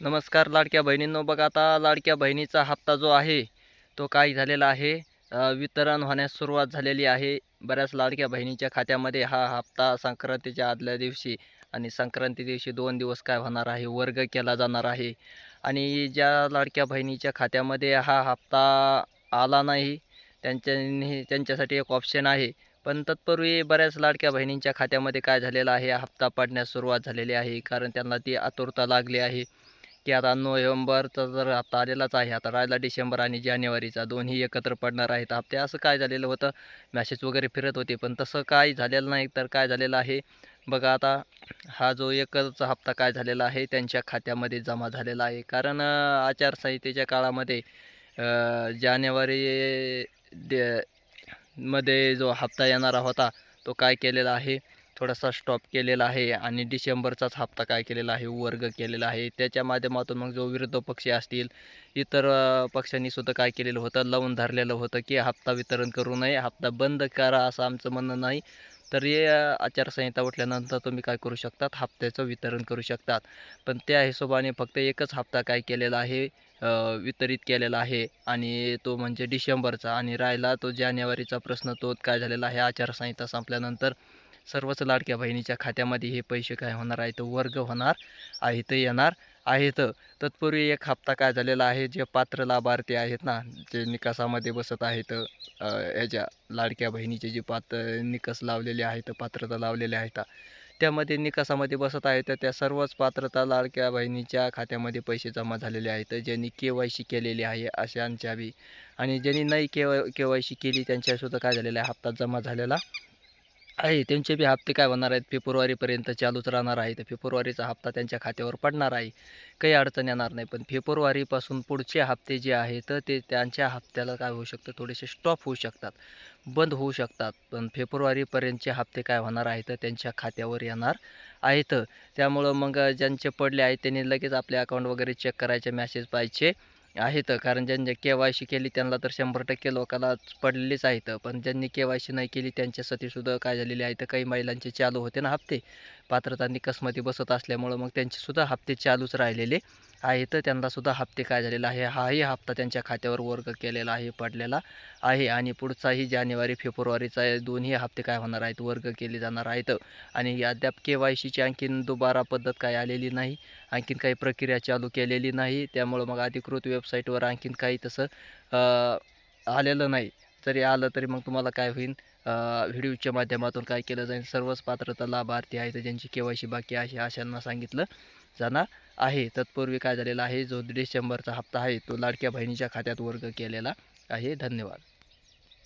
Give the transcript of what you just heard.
नमस्कार लाडक्या बहिणींनो. बघा आता लाडक्या बहिणीचा हप्ता जो आहे तो काय झालेला आहे, वितरण होण्यास सुरुवात झालेली आहे. बऱ्याच लाडक्या बहिणीच्या खात्यामध्ये हा हप्ता संक्रांतीच्या आदल्या दिवशी आणि संक्रांती दिवशी 2 दिवस काय होणार आहे, वर्ग केला जाणार आहे. आणि ज्या लाडक्या बहिणीच्या खात्यामध्ये हा हप्ता आला नाही त्यांच्यासाठी एक ऑप्शन आहे. पण तत्पूर्वी बऱ्याच लाडक्या बहिणींच्या खात्यामध्ये काय झालेलं आहे, हप्ता पडण्यास सुरुवात झालेली आहे. कारण त्यांना ती आतुरता लागली आहे की आता नोव्हेंबरचा जर हप्ता आलेलाच आहे, आता राहिला डिसेंबर आणि जानेवारीचा, दोन्ही एकत्र पडणार आहेत हप्ते. असं काय झालेलं होतं, मॅसेज वगैरे फिरत होते, पण तसं काय झालेलं नाही. तर काय झालेलं आहे बघा, आता हा जो एकच हप्ता काय झालेला आहे त्यांच्या खात्यामध्ये जमा झालेला आहे. कारण आचारसंहितेच्या काळामध्ये जानेवारी मध्ये जो हप्ता येणारा होता तो काय केलेला आहे, थोडासा स्टॉप केलेला आहे. आणि डिसेंबरचाच हप्ता काय केलेला आहे, वर्ग केलेला आहे. त्याच्या माध्यमातून मग जो विरोधी पक्ष असतील, इतर पक्षांनी सुद्धा काय केलेलं होतं, लावून धरलेलं होतं की हप्ता वितरण करू नये, हप्ता बंद करा, असं आमचं म्हणणं नाही. तर हे आचारसंहिता उठल्यानंतर तुम्ही काय करू शकतात, हप्त्याचं वितरण करू शकतात. पण त्या हिशोबाने फक्त एकच हप्ता काय केलेला आहे, वितरित केलेला आहे, आणि तो म्हणजे डिसेंबरचा. आणि राहिला तो जानेवारीचा प्रश्न, तो काय झालेला आहे, आचारसंहिता संपल्यानंतर सर्वच लाडक्या बहिणीच्या खात्यामध्ये हे पैसे काय होणार आहेत, वर्ग होणार आहेत, येणार आहेत. तत्पूर्वी एक हप्ता काय झालेला आहे, जे पात्र लाभार्थी आहेत ना, जे निकषामध्ये बसत आहेत, ह्याच्या लाडक्या बहिणीचे जे निकष लावलेले आहेत, पात्रता लावलेले आहेत, त्यामध्ये निकषामध्ये बसत आहेत, त्या सर्वच पात्रता लाडक्या बहिणीच्या खात्यामध्ये पैसे जमा झालेले आहेत. ज्यांनी KYC केलेली आहे अशांच्या बी, आणि ज्यांनी नाही KYC केली त्यांच्यासुद्धा काय झालेलं आहे, हप्ता जमा झालेला आहे. त्यांचे बी हप्ते काय होणार आहेत, फेब्रुवारीपर्यंत चालूच राहणार आहे. तर फेब्रुवारीचा हप्ता त्यांच्या खात्यावर पडणार आहे, काही अडचण येणार नाही. पण फेब्रुवारीपासून पुढचे हप्ते जे आहेत तर ते त्यांच्या हप्त्याला काय होऊ शकतं, थोडेसे स्टॉप होऊ शकतात, बंद होऊ शकतात. पण फेब्रुवारीपर्यंतचे हप्ते काय होणार आहेत, त्यांच्या खात्यावर येणार आहेत. त्यामुळं मग ज्यांचे पडले आहेत त्यांनी लगेच आपले अकाउंट वगैरे चेक करायचे, मॅसेज पाहिजे आहेत. कारण ज्यांनी KYC केली त्यांना तर 100% लोकांना पडलेलीच आहेत. पण ज्यांनी KYC नाही केली त्यांच्यासाठी सुद्धा काय झालेले आहेत, काही महिलांचे चालू होते ना हप्ते, पात्रता निकषमध्ये बसत असल्यामुळं मग त्यांचेसुद्धा हप्ते चालूच राहिलेले आहेत. त्यांनासुद्धा हप्ते काय झालेला आहे, हाही हप्ता त्यांच्या खात्यावर वर्ग केलेला आहे, पडलेला आहे. आणि पुढचाही जानेवारी फेब्रुवारीचा दोन्ही हप्ते काय होणार आहेत, वर्ग केले जाणार आहेत. आणि अद्याप KYCची आणखीन दुबारा पद्धत काय आलेली नाही, आणखीन काही प्रक्रिया चालू केलेली नाही. त्यामुळं मग अधिकृत वेबसाईटवर आणखीन काही तसं आलेलं नाही. जरी आलं तरी मग तुम्हाला काय होईल, व्हिडिओच्या माध्यमातून काय केलं जाईल, सर्वच पात्रता लाभार्थी आहेत ज्यांची KYC बाकी आहे अशांना सांगितलं जाणार आहे. तत्पूर्वी काय झालेलं आहे, जो डिसेंबरचा हप्ता आहे तो लाडक्या बहिणीच्या खात्यात वर्ग केलेला आहे. धन्यवाद.